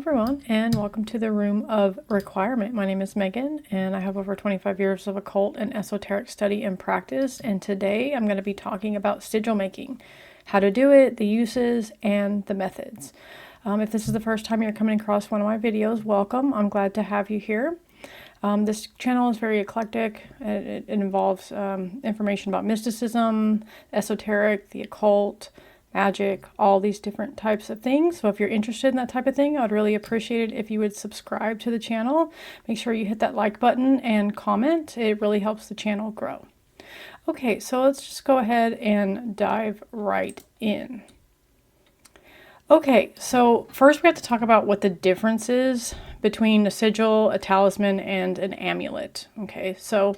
everyone, and welcome to the Room of Requirement. My name is Megan, and I have over 25 years of occult and esoteric study and practice, and today I'm going to be talking about sigil making, how to do it, the uses, and the methods. If this is the first time you're coming across one of my videos, welcome. I'm glad to have you here. This channel is very eclectic. It involves information about mysticism, esoteric, the occult, magic, all these different types of things. So if you're interested in that type of thing, I'd really appreciate it if you would subscribe to the channel. Make sure you hit that like button and comment. It really helps the channel grow. Okay, so let's just go ahead and dive right in. Okay, so first we have to talk about what the difference is between a sigil, a talisman, and an amulet. Okay, so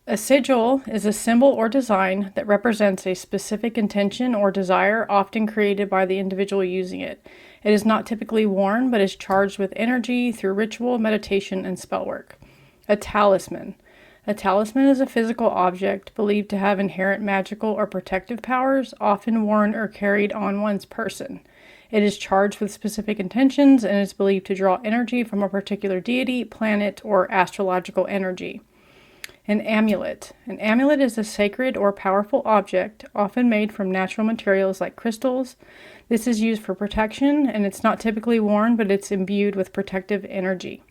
a sigil is a symbol or design that represents a specific intention or desire, often created by the individual using it. It is not typically worn, but is charged with energy through ritual, meditation, and spell work. A talisman. A talisman is a physical object believed to have inherent magical or protective powers, often worn or carried on one's person. It is charged with specific intentions and is believed to draw energy from a particular deity, planet, or astrological energy. An amulet. An amulet is a sacred or powerful object, often made from natural materials like crystals. This is used for protection, and it's not typically worn, but it's imbued with protective energy.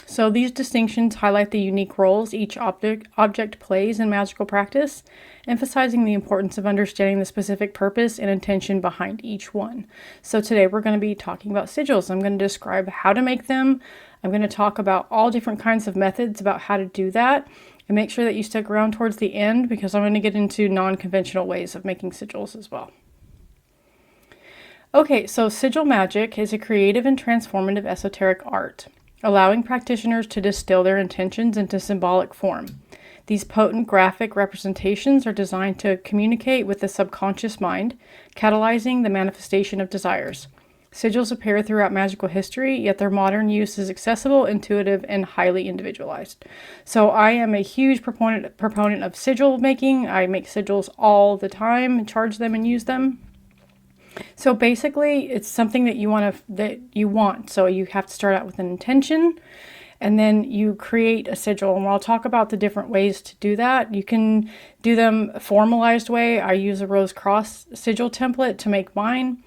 So these distinctions highlight the unique roles each object plays in magical practice, emphasizing the importance of understanding the specific purpose and intention behind each one. So today we're going to be talking about sigils. I'm going to describe how to make them. I'm going to talk about all different kinds of methods about how to do that. And make sure that you stick around towards the end because I'm going to get into non-conventional ways of making sigils as well. Okay, so sigil magic is a creative and transformative esoteric art, allowing practitioners to distill their intentions into symbolic form. These potent graphic representations are designed to communicate with the subconscious mind, catalyzing the manifestation of desires. Sigils appear throughout magical history, yet their modern use is accessible, intuitive, and highly individualized. So I am a huge proponent of sigil making. I make sigils all the time, charge them and use them. So basically, it's something that you want. So you have to start out with an intention, and then you create a sigil. And I'll talk about the different ways to do that. You can do them a formalized way. I use a rose cross sigil template to make mine.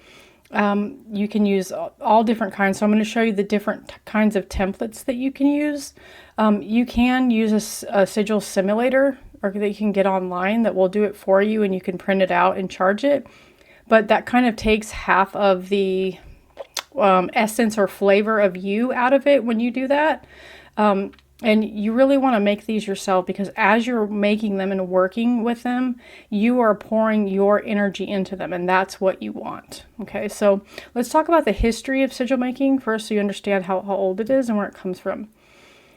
You can use all different kinds. So I'm going to show you the different kinds of templates that you can use. You can use a sigil simulator or that you can get online that will do it for you, and you can print it out and charge it. But that kind of takes half of the essence or flavor of you out of it when you do that. And you really want to make these yourself because as you're making them and working with them, you are pouring your energy into them, and that's what you want. Okay, so let's talk about the history of sigil making first so you understand how old it is and where it comes from.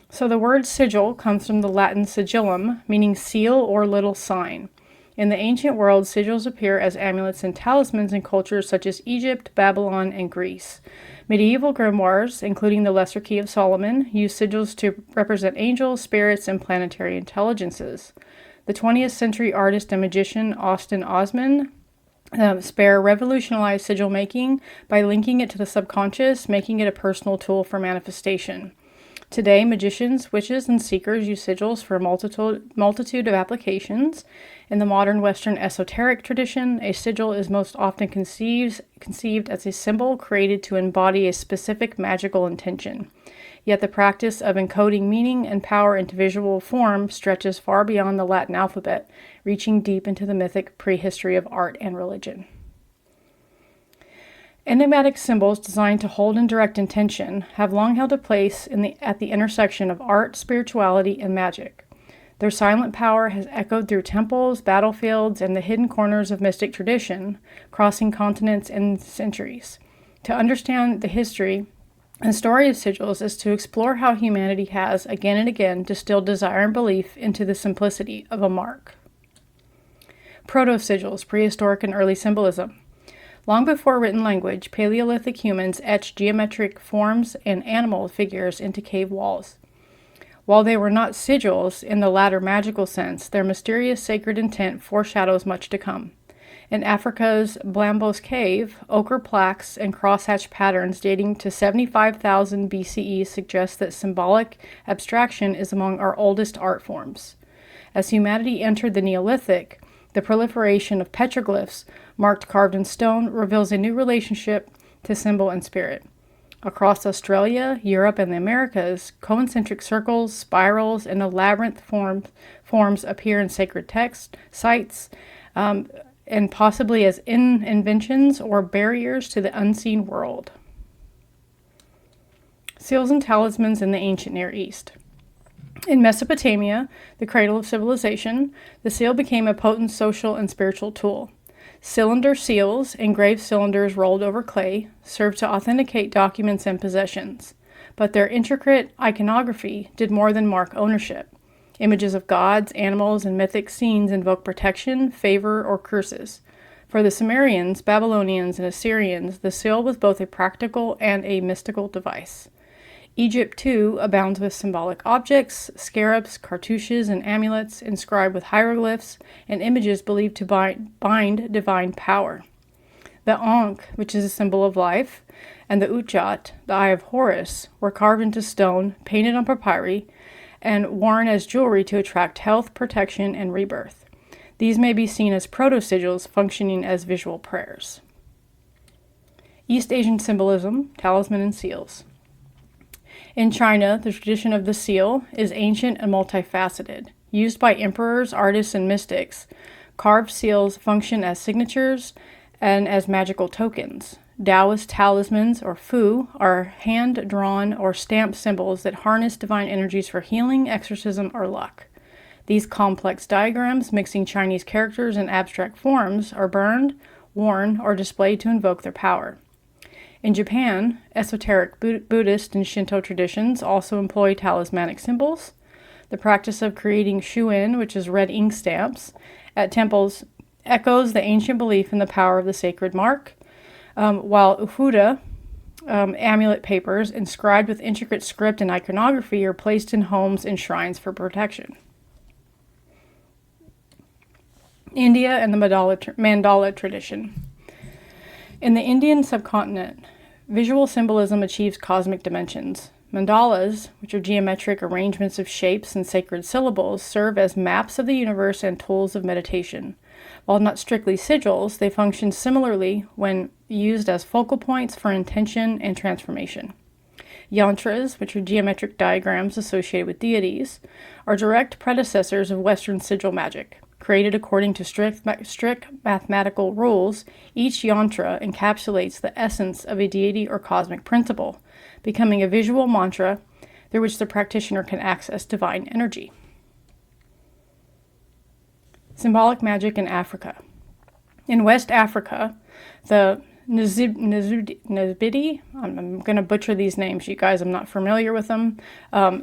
So the word sigil comes from the Latin sigillum, meaning seal or little sign. In the ancient world, sigils appear as amulets and talismans in cultures such as Egypt, Babylon, and Greece. Medieval grimoires, including the Lesser Key of Solomon, used sigils to represent angels, spirits, and planetary intelligences. The 20th century artist and magician Austin Osman Spare revolutionized sigil making by linking it to the subconscious, making it a personal tool for manifestation. Today, magicians, witches, and seekers use sigils for a multitude of applications. In the modern Western esoteric tradition, a sigil is most often conceived as a symbol created to embody a specific magical intention. Yet the practice of encoding meaning and power into visual form stretches far beyond the Latin alphabet, reaching deep into the mythic prehistory of art and religion. Enigmatic symbols designed to hold and direct intention have long held a place at the intersection of art, spirituality, and magic. Their silent power has echoed through temples, battlefields, and the hidden corners of mystic tradition, crossing continents and centuries. To understand the history and story of sigils is to explore how humanity has, again and again, distilled desire and belief into the simplicity of a mark. Proto-sigils, prehistoric and early symbolism. Long before written language, Paleolithic humans etched geometric forms and animal figures into cave walls. While they were not sigils in the latter magical sense, their mysterious sacred intent foreshadows much to come. In Africa's Blambos Cave, ochre plaques and crosshatch patterns dating to 75,000 BCE suggest that symbolic abstraction is among our oldest art forms. As humanity entered the Neolithic, the proliferation of petroglyphs, marked carved in stone, reveals a new relationship to symbol and spirit. Across Australia, Europe, and the Americas, concentric circles, spirals, and labyrinth forms appear in sacred text sites, and possibly as inventions or barriers to the unseen world. Seals and talismans in the ancient Near East. In Mesopotamia, the cradle of civilization, the seal became a potent social and spiritual tool. Cylinder seals, engraved cylinders rolled over clay, served to authenticate documents and possessions, but their intricate iconography did more than mark ownership. Images of gods, animals, and mythic scenes invoke protection, favor, or curses. For the Sumerians, Babylonians, and Assyrians, the seal was both a practical and a mystical device. Egypt, too, abounds with symbolic objects, scarabs, cartouches, and amulets inscribed with hieroglyphs and images believed to bind divine power. The Ankh, which is a symbol of life, and the Utjat, the Eye of Horus, were carved into stone, painted on papyri, and worn as jewelry to attract health, protection, and rebirth. These may be seen as proto-sigils functioning as visual prayers. East Asian symbolism, talisman, and seals. In China, the tradition of the seal is ancient and multifaceted. Used by emperors, artists, and mystics, carved seals function as signatures and as magical tokens. Taoist talismans, or fu, are hand-drawn or stamped symbols that harness divine energies for healing, exorcism, or luck. These complex diagrams, mixing Chinese characters and abstract forms, are burned, worn, or displayed to invoke their power. In Japan, esoteric Buddhist and Shinto traditions also employ talismanic symbols. The practice of creating shuin, which is red ink stamps, at temples echoes the ancient belief in the power of the sacred mark, while ufuda, amulet papers inscribed with intricate script and iconography, are placed in homes and shrines for protection. India and the mandala tradition. In the Indian subcontinent, visual symbolism achieves cosmic dimensions. Mandalas, which are geometric arrangements of shapes and sacred syllables, serve as maps of the universe and tools of meditation. While not strictly sigils, they function similarly when used as focal points for intention and transformation. Yantras, which are geometric diagrams associated with deities, are direct predecessors of Western sigil magic. Created according to strict mathematical rules, each yantra encapsulates the essence of a deity or cosmic principle, becoming a visual mantra through which the practitioner can access divine energy. Symbolic magic in Africa. In West Africa, the Nzibidi, I'm going to butcher these names, you guys, I'm not familiar with them,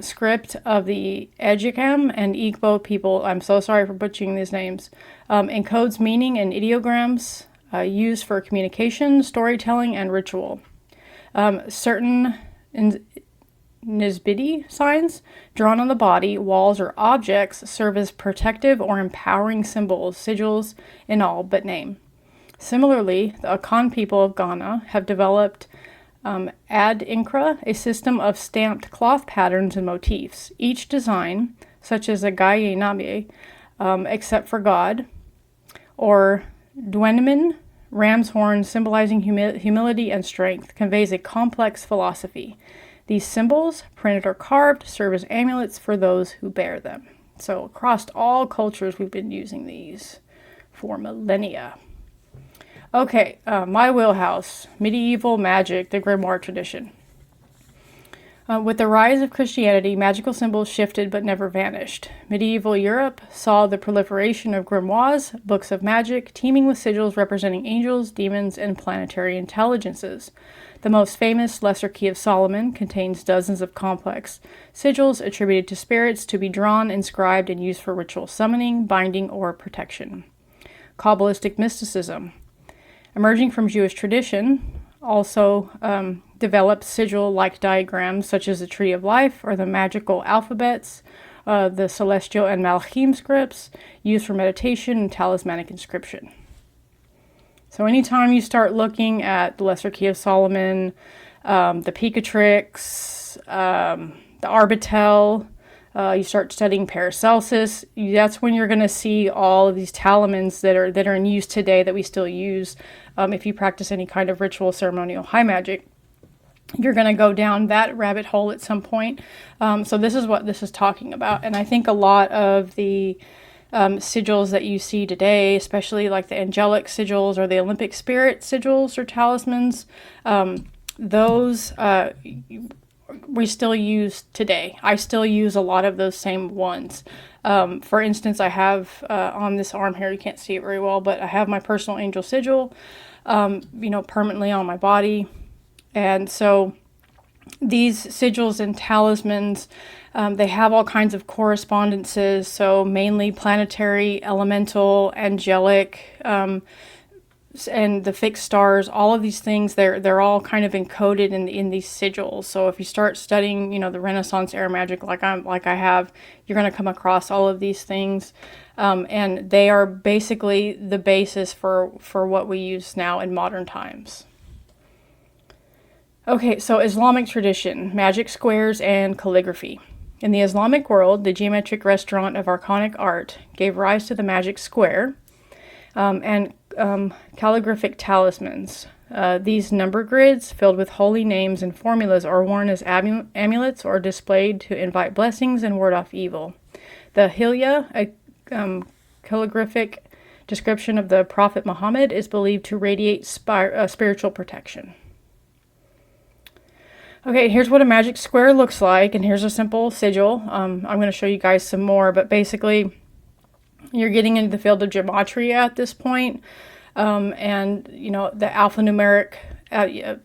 script of the Ejikam and Igbo people, I'm so sorry for butchering these names, encodes meaning and ideograms used for communication, storytelling, and ritual. Certain Nzibidi signs drawn on the body, walls, or objects serve as protective or empowering symbols, sigils in all but name. Similarly, the Akan people of Ghana have developed ad inkra, a system of stamped cloth patterns and motifs. Each design, such as a gaye nabe, except for God, or dwenemin, ram's horn symbolizing humility and strength, conveys a complex philosophy. These symbols, printed or carved, serve as amulets for those who bear them. So across all cultures, we've been using these for millennia. Okay, my wheelhouse, medieval magic, the grimoire tradition. With the rise of Christianity, magical symbols shifted but never vanished. Medieval Europe saw the proliferation of grimoires, books of magic, teeming with sigils representing angels, demons, and planetary intelligences. The most famous Lesser Key of Solomon contains dozens of complex sigils attributed to spirits to be drawn, inscribed, and used for ritual summoning, binding, or protection. Kabbalistic mysticism. Emerging from Jewish tradition, also developed sigil-like diagrams such as the Tree of Life or the magical alphabets, the Celestial and Malachim scripts used for meditation and talismanic inscription. So anytime you start looking at the Lesser Key of Solomon, the Picatrix, the Arbitel, you start studying Paracelsus, that's when you're going to see all of these talismans that are in use today that we still use if you practice any kind of ritual, ceremonial, high magic. You're going to go down that rabbit hole at some point. So this is what this is talking about. And I think a lot of the sigils that you see today, especially like the angelic sigils or the Olympic spirit sigils or talismans, those we still use today. I still use a lot of those same ones. For instance, I have on this arm here, you can't see it very well, but I have my personal angel sigil, permanently on my body. And so these sigils and talismans, they have all kinds of correspondences. So mainly planetary, elemental, angelic, and the fixed stars, all of these things, they're all kind of encoded in these sigils. So if you start studying, the Renaissance era magic like I have, you're going to come across all of these things, and they are basically the basis for what we use now in modern times. Okay, so Islamic tradition, magic squares and calligraphy. In the Islamic world, the geometric restaurant of archonic art gave rise to the magic square, and calligraphic talismans. These number grids filled with holy names and formulas are worn as amulets or displayed to invite blessings and ward off evil. The Hilya, a calligraphic description of the Prophet Muhammad, is believed to radiate spiritual protection. Okay, here's what a magic square looks like, and here's a simple sigil. I'm going to show you guys some more, but basically you're getting into the field of gematria at this point, and the alphanumeric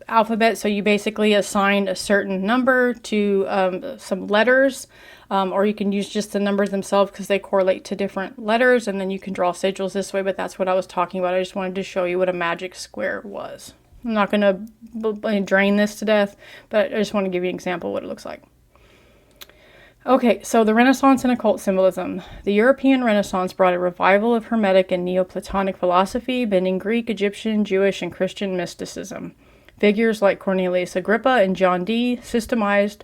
alphabet. So you basically assign a certain number to some letters, or you can use just the numbers themselves because they correlate to different letters, and then you can draw sigils this way. But that's what I was talking about. I just wanted to show you what a magic square was. I'm not going to drain this to death, but I just want to give you an example of what it looks like. Okay, so the Renaissance and occult symbolism. The European Renaissance brought a revival of Hermetic and Neoplatonic philosophy, blending Greek, Egyptian, Jewish, and Christian mysticism. Figures like Cornelius Agrippa and John Dee systemized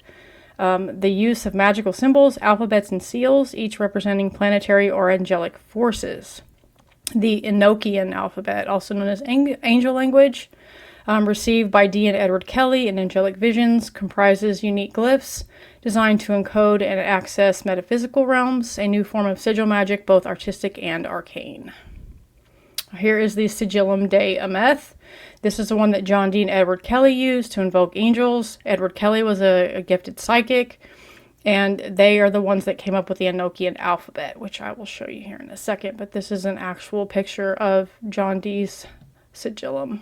the use of magical symbols, alphabets, and seals, each representing planetary or angelic forces. The Enochian alphabet, also known as angel language, received by Dee and Edward Kelly in Angelic Visions, comprises unique glyphs designed to encode and access metaphysical realms, a new form of sigil magic, both artistic and arcane. Here is the Sigillum de Ameth. This is the one that John Dee and Edward Kelly used to invoke angels. Edward Kelly was a gifted psychic, and they are the ones that came up with the Enochian alphabet, which I will show you here in a second, but this is an actual picture of John Dee's Sigillum.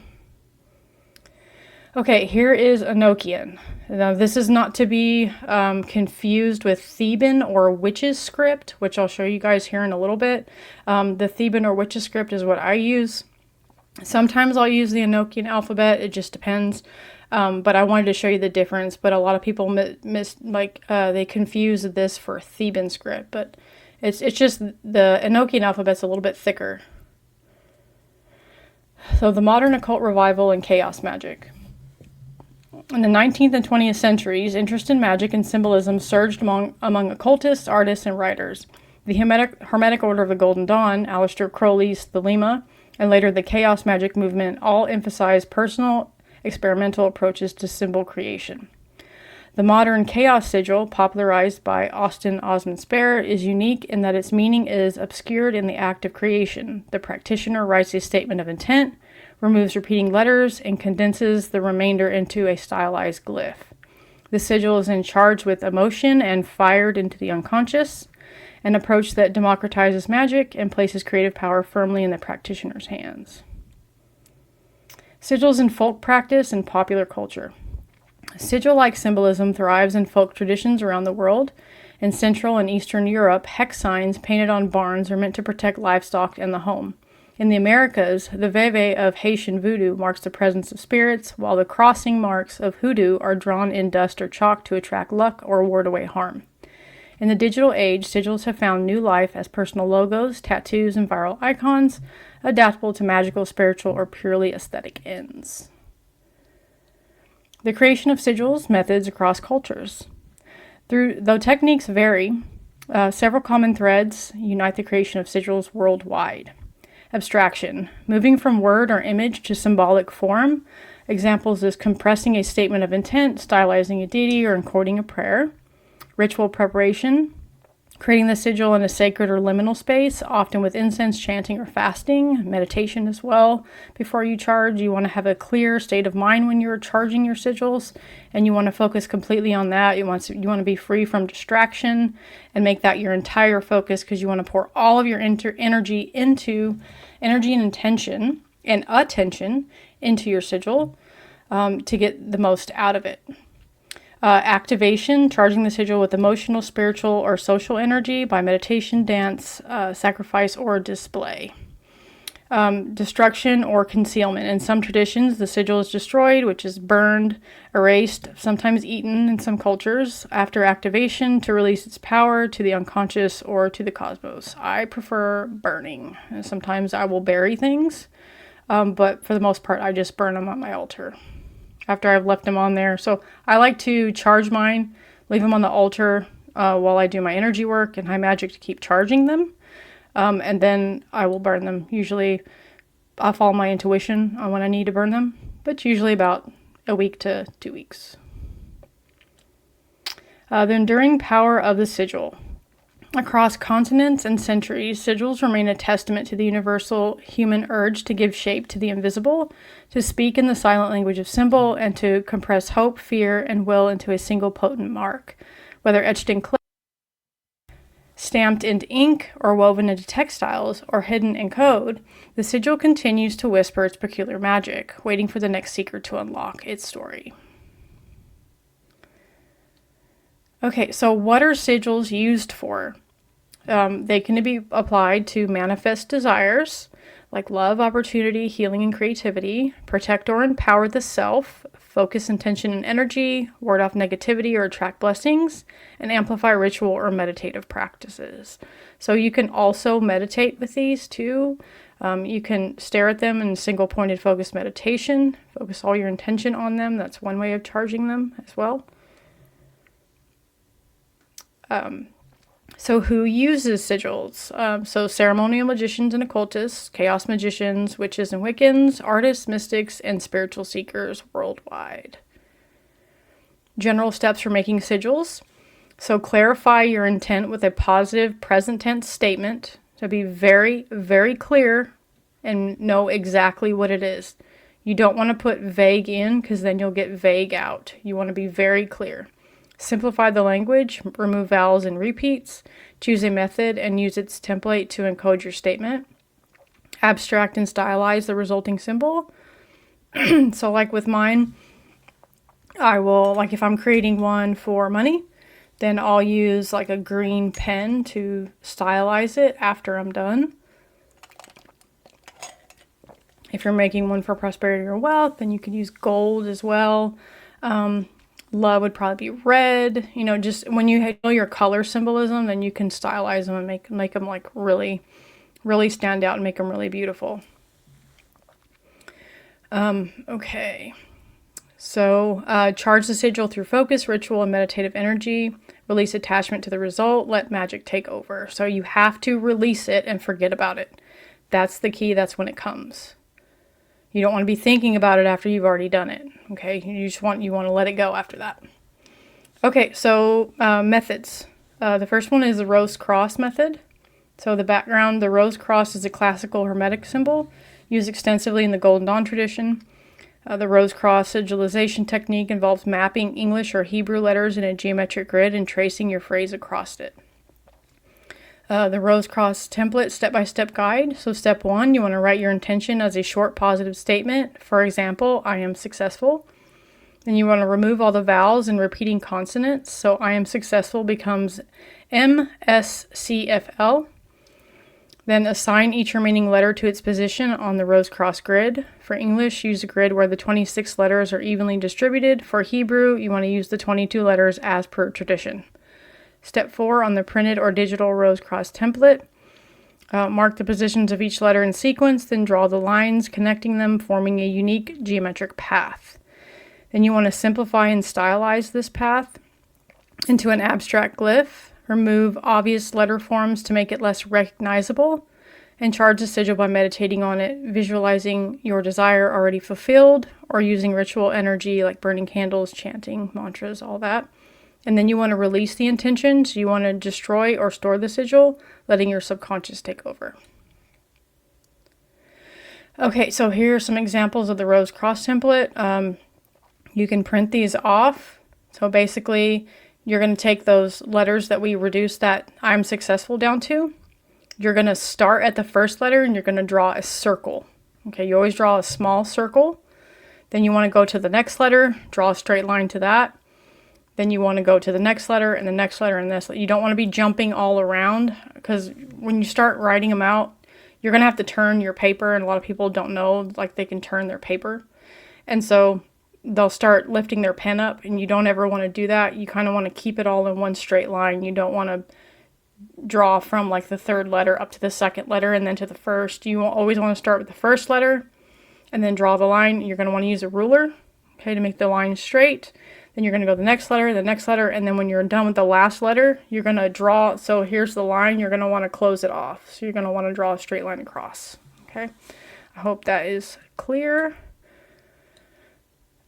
Okay, here is Enochian. Now, this is not to be confused with Theban or witch's script, which I'll show you guys here in a little bit. The Theban or witch's script is what I use. Sometimes I'll use the Enochian alphabet. It just depends. But I wanted to show you the difference. But a lot of people they confuse this for Theban script. But it's just the Enochian alphabet's a little bit thicker. So the modern occult revival and chaos magic. In the 19th and 20th centuries, interest in magic and symbolism surged among occultists, artists, and writers. The Hermetic Order of the Golden Dawn, Aleister Crowley's Thelema, and later the Chaos Magic movement all emphasized personal, experimental approaches to symbol creation. The modern chaos sigil, popularized by Austin Osman Spare, is unique in that its meaning is obscured in the act of creation. The practitioner writes a statement of intent, removes repeating letters, and condenses the remainder into a stylized glyph. The sigil is charged with emotion and fired into the unconscious, an approach that democratizes magic and places creative power firmly in the practitioner's hands. Sigils in folk practice and popular culture. Sigil-like symbolism thrives in folk traditions around the world. In Central and Eastern Europe, hex signs painted on barns are meant to protect livestock and the home. In the Americas, the veve of Haitian voodoo marks the presence of spirits, while the crossing marks of hoodoo are drawn in dust or chalk to attract luck or ward away harm. In the digital age, sigils have found new life as personal logos, tattoos, and viral icons, adaptable to magical, spiritual, or purely aesthetic ends. The creation of sigils methods across cultures. Though techniques vary, several common threads unite the creation of sigils worldwide. Abstraction, moving from word or image to symbolic form. Examples is compressing a statement of intent, stylizing a deity, or encoding a prayer. Ritual preparation, creating the sigil in a sacred or liminal space, often with incense, chanting, or fasting. Meditation as well. Before you charge, you want to have a clear state of mind when you're charging your sigils, and you want to focus completely on that. You want to be free from distraction and make that your entire focus, because you want to pour all of your energy and intention and attention into your sigil to get the most out of it. Activation, charging the sigil with emotional, spiritual, or social energy by meditation, dance, sacrifice, or display. Destruction or concealment. In some traditions, the sigil is destroyed, which is burned, erased, sometimes eaten in some cultures, after activation to release its power to the unconscious or to the cosmos. I prefer burning. And sometimes I will bury things, but for the most part, I just burn them on my altar after I've left them on there. So I like to charge mine, leave them on the altar while I do my energy work and high magic to keep charging them. And then I will burn them. Usually I'll follow my intuition on when I need to burn them, but usually about a week to 2 weeks. The enduring power of the sigil. Across continents and centuries, sigils remain a testament to the universal human urge to give shape to the invisible, to speak in the silent language of symbol, and to compress hope, fear, and will into a single potent mark. Whether etched in clay, stamped into ink, or woven into textiles, or hidden in code, the sigil continues to whisper its peculiar magic, waiting for the next seeker to unlock its story. Okay, so what are sigils used for? They can be applied to manifest desires, like love, opportunity, healing, and creativity, protect or empower the self, focus intention and energy, ward off negativity or attract blessings, and amplify ritual or meditative practices. So you can also meditate with these too. You can stare at them in single-pointed focus meditation, focus all your intention on them. That's one way of charging them as well. So who uses sigils? So ceremonial magicians and occultists, chaos magicians, witches and Wiccans, artists, mystics, and spiritual seekers worldwide. General steps for making sigils. So clarify your intent with a positive present tense statement. So be very, very clear and know exactly what it is. You don't want to put vague in, because then you'll get vague out. You want to be very clear. Simplify the language, remove vowels and repeats, choose a method and use its template to encode your statement. Abstract and stylize the resulting symbol. So like with mine, I will, like if I'm creating one for money, then I'll use like a green pen to stylize it after I'm done. If you're making one for prosperity or wealth, then you could use gold as well. Love would probably be red. You know, just when you know your color symbolism, then you can stylize them and make them like really, really stand out and make them really beautiful. Okay. So charge the sigil through focus, ritual, and meditative energy. Release attachment to the result. Let magic take over. So you have to release it and forget about it. That's the key. That's when it comes. You don't want to be thinking about it after you've already done it. Okay, you want to let it go after that. Okay, so methods. The first one is the rose cross method. So the background, the rose cross is a classical hermetic symbol used extensively in the Golden Dawn tradition. The rose cross sigilization technique involves mapping English or Hebrew letters in a geometric grid and tracing your phrase across it. The Rose Cross template step-by-step guide. So step 1, you want to write your intention as a short positive statement. For example, I am successful. Then you want to remove all the vowels and repeating consonants. So I am successful becomes MSCFL. Then assign each remaining letter to its position on the Rose Cross grid. For English, use a grid where the 26 letters are evenly distributed. For Hebrew, you want to use the 22 letters as per tradition. Step 4, on the printed or digital rose cross template, mark the positions of each letter in sequence, then draw the lines connecting them, forming a unique geometric path. Then you want to simplify and stylize this path into an abstract glyph. Remove obvious letter forms to make it less recognizable, and charge the sigil by meditating on it, visualizing your desire already fulfilled, or using ritual energy like burning candles, chanting, mantras, all that. And then you want to release the intention, so you want to destroy or store the sigil, letting your subconscious take over. Okay, so here are some examples of the rose cross template. You can print these off. So basically, you're going to take those letters that we reduced that I'm successful down to. You're going to start at the first letter and you're going to draw a circle. Okay, you always draw a small circle. Then you want to go to the next letter, draw a straight line to that. Then you want to go to the next letter and the next letter and this. You don't want to be jumping all around, because when you start writing them out, you're going to have to turn your paper, and a lot of people don't know, like, they can turn their paper. And so they'll start lifting their pen up, and you don't ever want to do that. You kind of want to keep it all in one straight line. You don't want to draw from like the third letter up to the second letter and then to the first. You always want to start with the first letter and then draw the line. You're going to want to use a ruler, okay, to make the line straight. Then you're going to go to the next letter, and then when you're done with the last letter, you're going to draw. So here's the line. You're going to want to close it off. So you're going to want to draw a straight line across. Okay, I hope that is clear.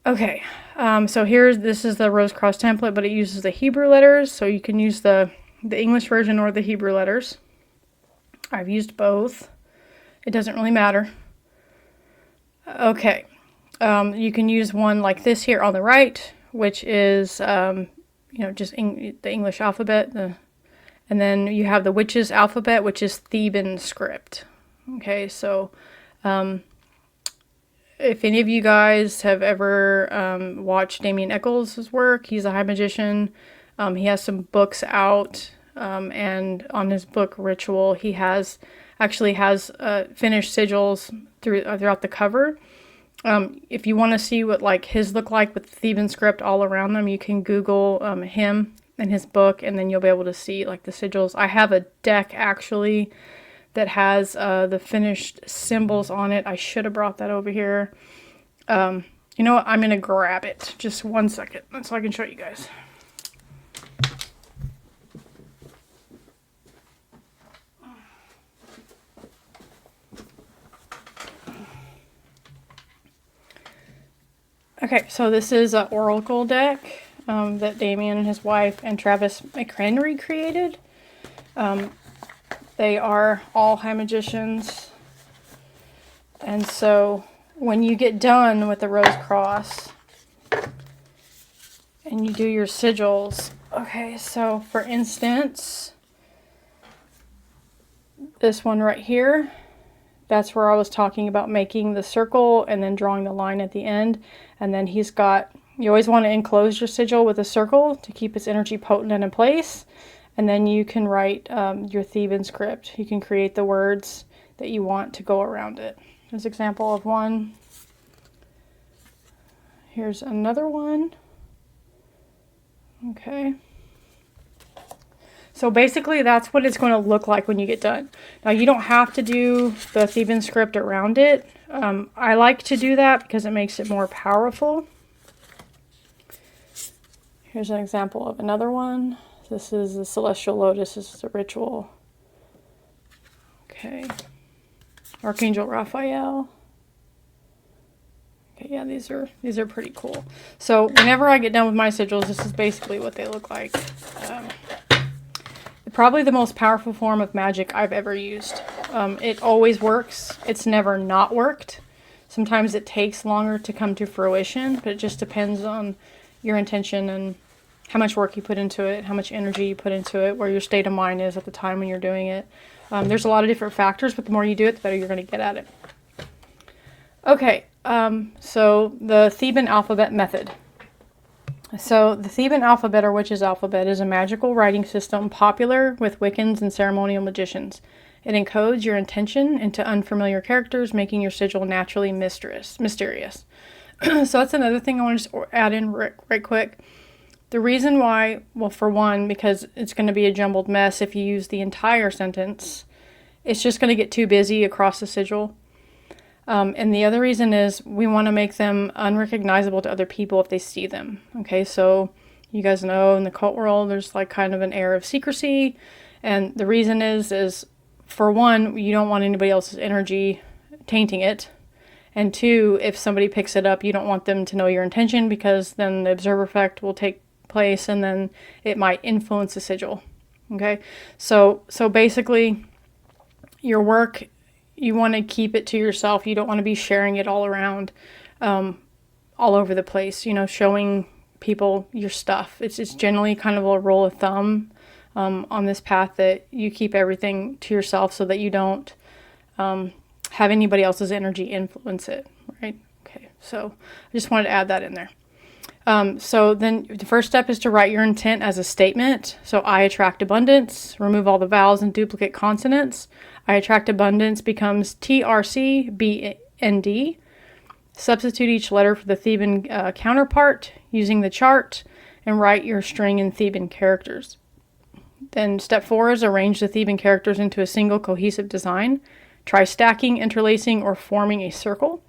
Okay, so this is the rose cross template, but it uses the Hebrew letters, so you can use the English version or the Hebrew letters. I've used both. It doesn't really matter. Okay, you can use one like this here on the right, which is, just the English alphabet. And then you have the witch's alphabet, which is Theban script. Okay, so if any of you guys have ever watched Damien Eccles' work, he's a high magician. He has some books out, and on his book Ritual, he actually has finished sigils throughout the cover. If you want to see what like his look like with Theban script all around them, you can Google him and his book, and then you'll be able to see like the sigils. I have a deck actually that has the finished symbols on it. I should have brought that over here. You know what? I'm going to grab it. Just 1 second so I can show you guys. Okay, so this is an oracle deck that Damien, his wife, and Travis McHenry created. They are all high magicians. And so when you get done with the rose cross and you do your sigils, okay, so for instance, this one right here, that's where I was talking about making the circle and then drawing the line at the end. And then you always want to enclose your sigil with a circle to keep its energy potent and in place. And then you can write your Theban script. You can create the words that you want to go around it. Here's an example of one. Here's another one. Okay. So basically that's what it's going to look like when you get done. Now you don't have to do the Theban script around it. I like to do that because it makes it more powerful. Here's an example of another one. This is the Celestial Lotus. This is a ritual. Okay. Archangel Raphael. Okay, yeah, these are pretty cool. So whenever I get done with my sigils, this is basically what they look like. Probably the most powerful form of magic I've ever used. It always works. It's never not worked. Sometimes it takes longer to come to fruition, but it just depends on your intention and how much work you put into it, how much energy you put into it, where your state of mind is at the time when you're doing it. There's a lot of different factors, but the more you do it, the better you're going to get at it. Okay, so the Theban alphabet method. So the Theban alphabet, or witch's alphabet, is a magical writing system popular with Wiccans and ceremonial magicians. It encodes your intention into unfamiliar characters, making your sigil naturally mysterious. So that's another thing I want to just add in right quick. The reason why, well, for one, because it's going to be a jumbled mess if you use the entire sentence. It's just going to get too busy across the sigil. And the other reason is we want to make them unrecognizable to other people if they see them. Okay, so you guys know in the cult world, there's like kind of an air of secrecy. And the reason is for one, you don't want anybody else's energy tainting it. And two, if somebody picks it up, you don't want them to know your intention, because then the observer effect will take place and then it might influence the sigil. Okay, so basically your work, you want to keep it to yourself. You don't want to be sharing it all around, all over the place, showing people your stuff. It's generally kind of a rule of thumb on this path that you keep everything to yourself so that you don't have anybody else's energy influence it, right? Okay, so I just wanted to add that in there. So then the first step is to write your intent as a statement. So I attract abundance, remove all the vowels and duplicate consonants. I attract abundance becomes TRCBND. Substitute each letter for the Theban counterpart using the chart, and write your string in Theban characters. Then step 4 is arrange the Theban characters into a single cohesive design. Try stacking, interlacing, or forming a circle.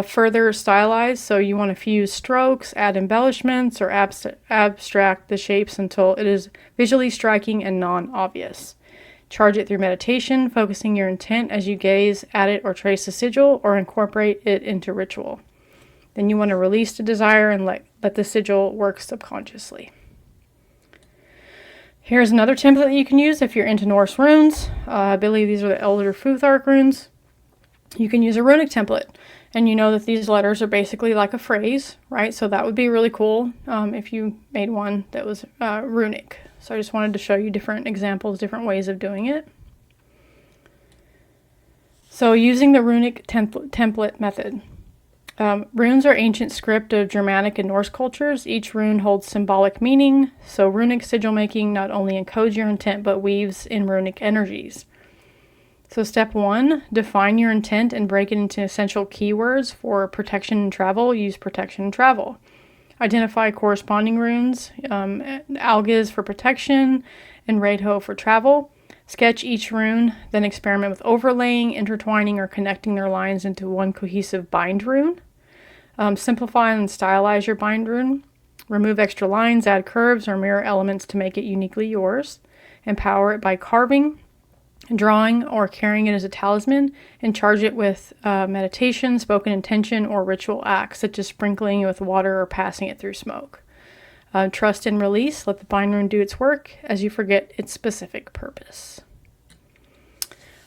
Further stylize, so you want to fuse strokes, add embellishments, or abstract the shapes until it is visually striking and non-obvious. Charge it through meditation, focusing your intent as you gaze at it or trace the sigil or incorporate it into ritual. Then you want to release the desire and let the sigil work subconsciously. Here's another template that you can use if you're into Norse runes. I believe these are the Elder Futhark runes. You can use a runic template. And you know that these letters are basically like a phrase, right? So that would be really cool if you made one that was runic. So I just wanted to show you different examples, different ways of doing it. So using the runic template method. Runes are ancient script of Germanic and Norse cultures. Each rune holds symbolic meaning. So runic sigil making not only encodes your intent, but weaves in runic energies. So step 1, define your intent and break it into essential keywords. For protection and travel, use protection and travel. Identify corresponding runes, Algiz for protection and Reidho for travel. Sketch each rune, then experiment with overlaying, intertwining, or connecting their lines into one cohesive bind rune. Simplify and stylize your bind rune. Remove extra lines, add curves or mirror elements to make it uniquely yours. Empower it by carving, drawing, or carrying it as a talisman, and charge it with meditation, spoken intention, or ritual acts, such as sprinkling it with water or passing it through smoke. Trust and release. Let the bind rune do its work as you forget its specific purpose.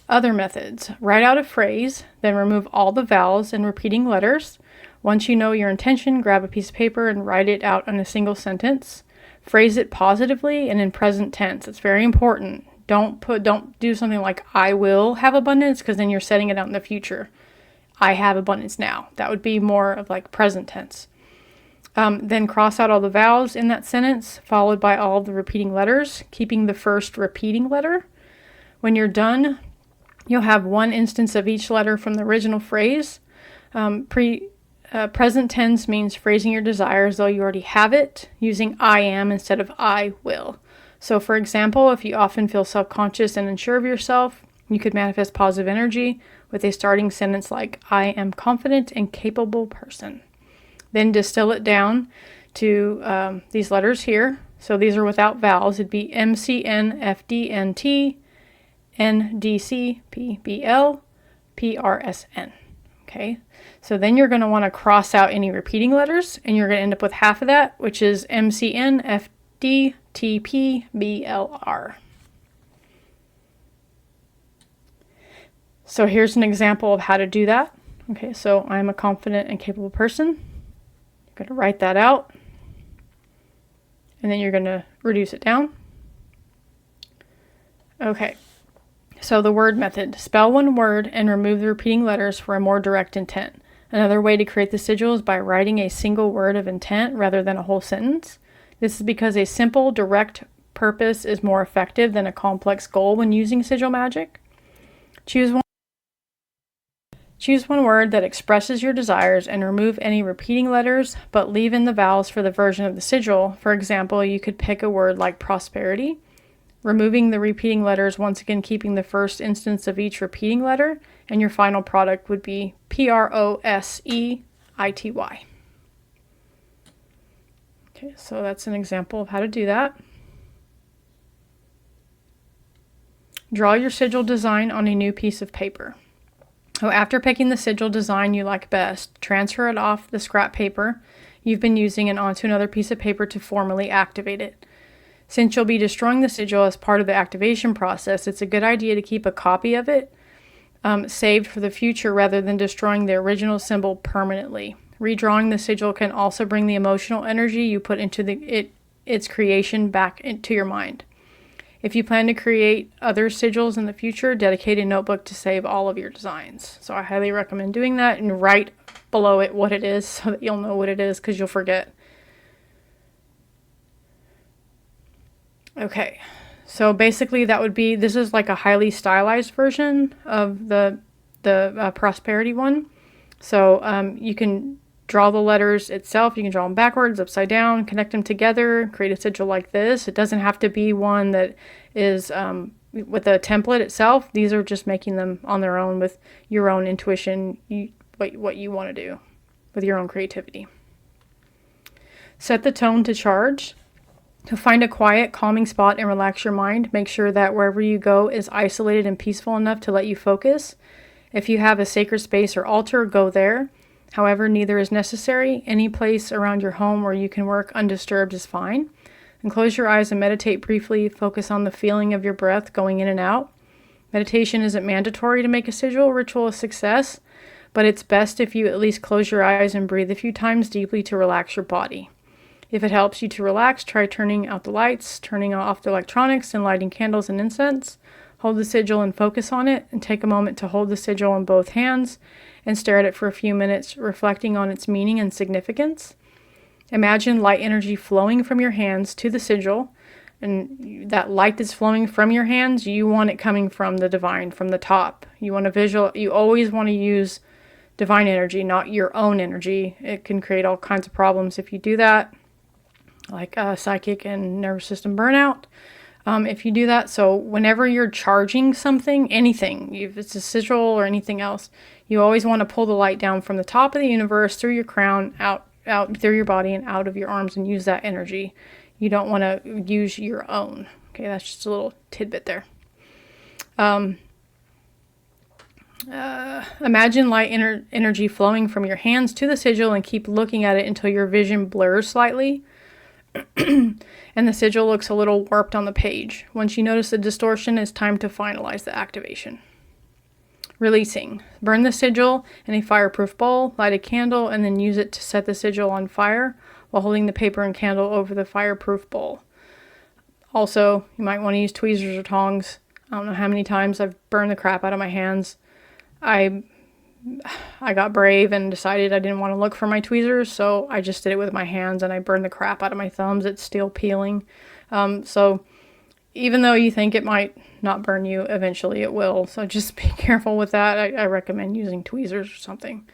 Other methods. Write out a phrase, then remove all the vowels and repeating letters. Once you know your intention, grab a piece of paper and write it out in a single sentence. Phrase it positively and in present tense. It's very important. Don't do something like I will have abundance, because then you're setting it out in the future. I have abundance now. That would be more of like present tense. Then cross out all the vowels in that sentence, followed by all of the repeating letters, keeping the first repeating letter. When you're done, you'll have one instance of each letter from the original phrase. Present tense means phrasing your desire as though you already have it, using I am instead of I will. So for example, if you often feel self-conscious and unsure of yourself, you could manifest positive energy with a starting sentence like, I am confident and capable person. Then distill it down to these letters here. So these are without vowels. It'd be MCNFDNT, NDCPBL, PRSN. Okay, so then you're going to want to cross out any repeating letters, and you're going to end up with half of that, which is MCNFDTPBLR. So here's an example of how to do that. Okay, so I'm a confident and capable person. You're going to write that out, and then you're going to reduce it down. Okay, so the word method. Spell one word and remove the repeating letters for a more direct intent. Another way to create the sigil is by writing a single word of intent rather than a whole sentence. This is because a simple, direct purpose is more effective than a complex goal when using sigil magic. Choose Choose one word that expresses your desires and remove any repeating letters, but leave in the vowels for the version of the sigil. For example, you could pick a word like prosperity, removing the repeating letters, once again keeping the first instance of each repeating letter, and your final product would be PROSEITY. Okay, so that's an example of how to do that. Draw your sigil design on a new piece of paper. So after picking the sigil design you like best, transfer it off the scrap paper you've been using and onto another piece of paper to formally activate it. Since you'll be destroying the sigil as part of the activation process, it's a good idea to keep a copy of it saved for the future rather than destroying the original symbol permanently. Redrawing the sigil can also bring the emotional energy you put into its creation back into your mind. If you plan to create other sigils in the future, dedicate a notebook to save all of your designs. So I highly recommend doing that and write below it what it is so that you'll know what it is, because you'll forget. Okay, so basically that would be, this is like a highly stylized version of the prosperity one. So you can draw the letters itself. You can draw them backwards, upside down, connect them together, create a sigil like this. It doesn't have to be one that is with a template itself. These are just making them on their own with your own intuition, what you want to do with your own creativity. Set the tone to charge. To find a quiet, calming spot and relax your mind, make sure that wherever you go is isolated and peaceful enough to let you focus. If you have a sacred space or altar, go there. However, neither is necessary. Any place around your home where you can work undisturbed is fine. And close your eyes and meditate briefly. Focus on the feeling of your breath going in and out. Meditation isn't mandatory to make a sigil ritual a success, but it's best if you at least close your eyes and breathe a few times deeply to relax your body. If it helps you to relax, try turning out the lights, turning off the electronics, and lighting candles and incense. Hold the sigil and focus on it, and take a moment to hold the sigil in both hands and stare at it for a few minutes, reflecting on its meaning and significance. Imagine light energy flowing from your hands to the sigil, and that light that's flowing from your hands, you want it coming from the divine, from the top. You always want to use divine energy, not your own energy. It can create all kinds of problems if you do that, like psychic and nervous system burnout. If you do that, so whenever you're charging something, anything, if it's a sigil or anything else, you always want to pull the light down from the top of the universe through your crown, out through your body and out of your arms, and use that energy. You don't want to use your own. Okay, that's just a little tidbit there. Imagine light energy flowing from your hands to the sigil and keep looking at it until your vision blurs slightly and the sigil looks a little warped on the page. Once you notice the distortion, it's time to finalize the activation. Releasing. Burn the sigil in a fireproof bowl, light a candle, and then use it to set the sigil on fire while holding the paper and candle over the fireproof bowl. Also, you might want to use tweezers or tongs. I don't know how many times I've burned the crap out of my hands. I got brave and decided I didn't want to look for my tweezers, so I just did it with my hands, and I burned the crap out of my thumbs. It's still peeling. So even though you think it might not burn you, eventually it will. So just be careful with that. I recommend using tweezers or something.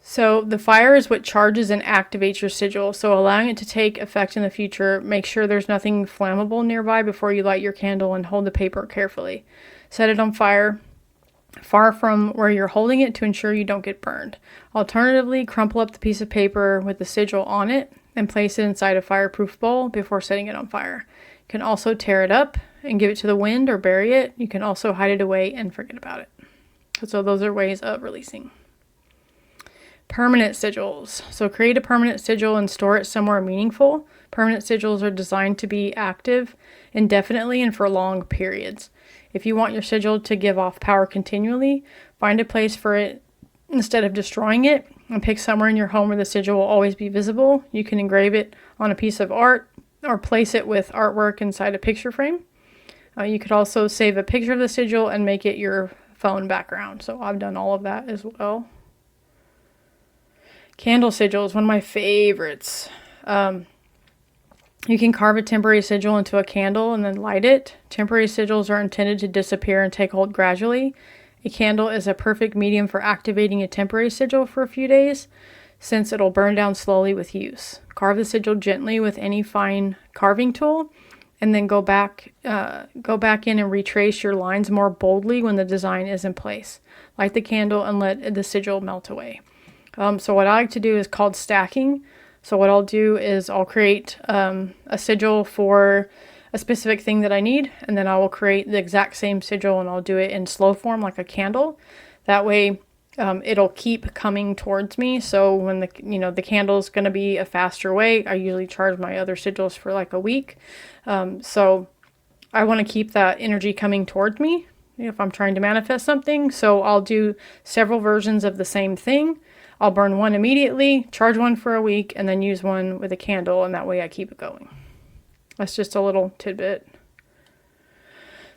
So the fire is what charges and activates your sigil. So allowing it to take effect in the future, make sure there's nothing flammable nearby before you light your candle, and hold the paper carefully. Set it on fire far from where you're holding it to ensure you don't get burned. Alternatively, crumple up the piece of paper with the sigil on it and place it inside a fireproof bowl before setting it on fire. You can also tear it up and give it to the wind or bury it. You can also hide it away and forget about it. So those are ways of releasing. Permanent sigils. So create a permanent sigil and store it somewhere meaningful. Permanent sigils are designed to be active indefinitely and for long periods. If you want your sigil to give off power continually, find a place for it instead of destroying it, and pick somewhere in your home where the sigil will always be visible. You can engrave it on a piece of art or place it with artwork inside a picture frame. You could also save a picture of the sigil and make it your phone background. So I've done all of that as well. Candle sigil is one of my favorites. You can carve a temporary sigil into a candle and then light it. Temporary sigils are intended to disappear and take hold gradually. A candle is a perfect medium for activating a temporary sigil for a few days, since it'll burn down slowly with use. Carve the sigil gently with any fine carving tool, and then go back in and retrace your lines more boldly when the design is in place. Light the candle and let the sigil melt away. So what I like to do is called stacking. So what I'll do is I'll create a sigil for a specific thing that I need, and then I will create the exact same sigil and I'll do it in slow form like a candle. That way it'll keep coming towards me. So when the candle is going to be a faster way, I usually charge my other sigils for like a week. So I want to keep that energy coming towards me if I'm trying to manifest something. So I'll do several versions of the same thing. I'll burn one immediately, charge one for a week, and then use one with a candle, and that way I keep it going. That's just a little tidbit.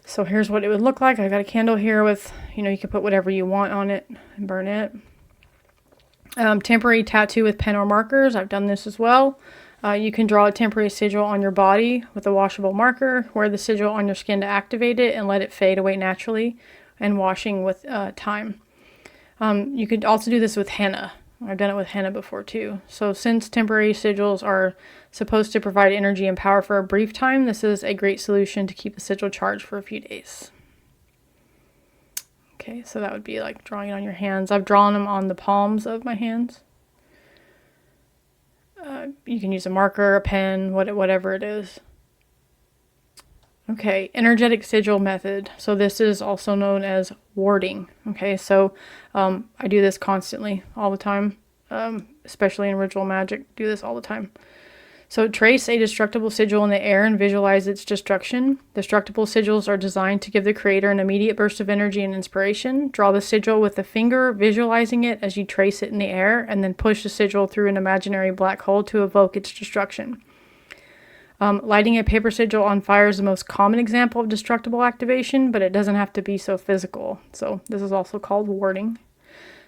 So here's what it would look like. I got a candle here with, you can put whatever you want on it and burn it. Temporary tattoo with pen or markers. I've done this as well. You can draw a temporary sigil on your body with a washable marker, wear the sigil on your skin to activate it, and let it fade away naturally and washing with time. You could also do this with henna. I've done it with henna before too. So since temporary sigils are supposed to provide energy and power for a brief time, this is a great solution to keep the sigil charged for a few days. Okay, so that would be like drawing it on your hands. I've drawn them on the palms of my hands. You can use a marker, a pen, whatever it is. Okay, energetic sigil method. So this is also known as warding. Okay, so I do this constantly, all the time, especially in ritual magic, do this all the time. So trace a destructible sigil in the air and visualize its destruction. Destructible sigils are designed to give the creator an immediate burst of energy and inspiration. Draw the sigil with the finger, visualizing it as you trace it in the air, and then push the sigil through an imaginary black hole to evoke its destruction. Lighting a paper sigil on fire is the most common example of destructible activation, but it doesn't have to be so physical. So this is also called warding.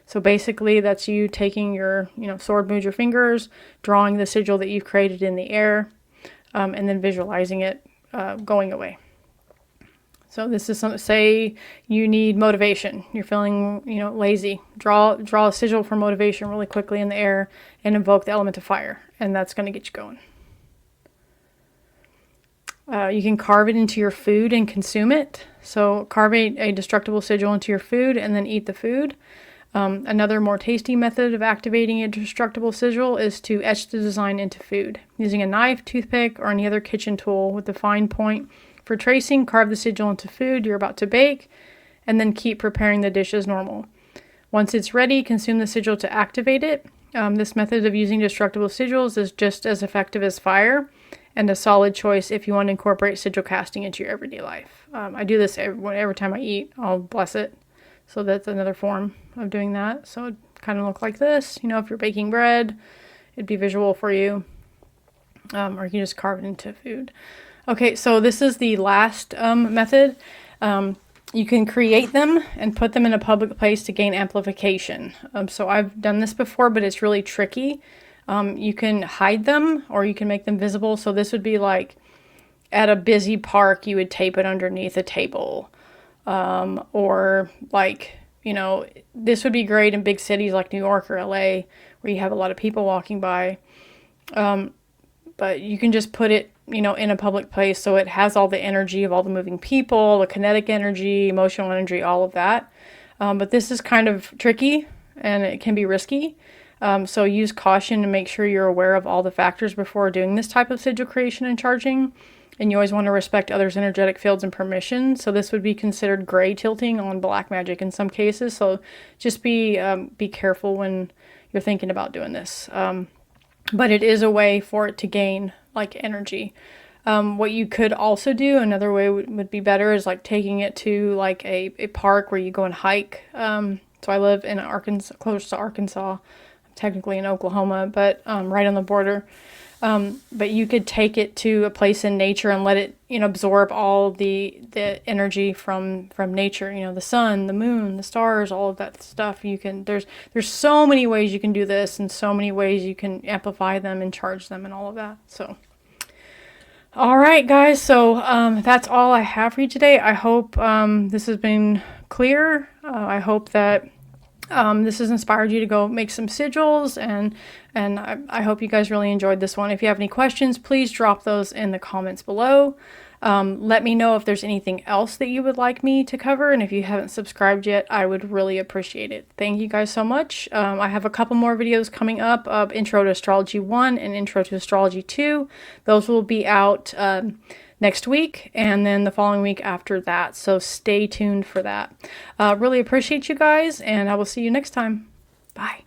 So basically that's you taking your, sword moves your fingers, drawing the sigil that you've created in the air, and then visualizing it going away. So this is say you need motivation. You're feeling, lazy. Draw a sigil for motivation really quickly in the air and invoke the element of fire, and that's going to get you going. You can carve it into your food and consume it. So carve a destructible sigil into your food and then eat the food. Another more tasty method of activating a destructible sigil is to etch the design into food. Using a knife, toothpick, or any other kitchen tool with a fine point for tracing, carve the sigil into food you're about to bake, and then keep preparing the dish as normal. Once it's ready, consume the sigil to activate it. This method of using destructible sigils is just as effective as fire, and a solid choice if you want to incorporate sigil casting into your everyday life. I do this every time I eat. I'll bless it. So that's another form of doing that. So it kind of look like this. If you're baking bread, it'd be visual for you. Or you can just carve it into food. Okay, so this is the last method. You can create them and put them in a public place to gain amplification. So I've done this before, but it's really tricky. You can hide them or you can make them visible. So this would be like at a busy park, you would tape it underneath a table. Or like, this would be great in big cities like New York or LA where you have a lot of people walking by. But you can just put it, in a public place so it has all the energy of all the moving people, the kinetic energy, emotional energy, all of that. But this is kind of tricky and it can be risky. So use caution and make sure you're aware of all the factors before doing this type of sigil creation and charging. And you always want to respect others' energetic fields and permission. So this would be considered gray tilting on black magic in some cases. So just be careful when you're thinking about doing this. But it is a way for it to gain like energy. What you could also do, another way would be better, is like taking it to like a park where you go and hike. So I live in Arkansas, close to Arkansas. I'm technically in Oklahoma, but right on the border. But you could take it to a place in nature and let it, absorb all the energy from nature, the sun, the moon, the stars, all of that stuff. There's so many ways you can do this and so many ways you can amplify them and charge them and all of that. So, all right, guys. So, that's all I have for you today. I hope, this has been clear. I hope that this has inspired you to go make some sigils, and I hope you guys really enjoyed this one. If you have any questions, please drop those in the comments below. Let me know if there's anything else that you would like me to cover, and if you haven't subscribed yet, I would really appreciate it. Thank you guys so much. I have a couple more videos coming up of Intro to Astrology 1 and Intro to Astrology 2. Those will be out next week, and then the following week after that, so stay tuned for that. Really appreciate you guys, and I will see you next time. Bye.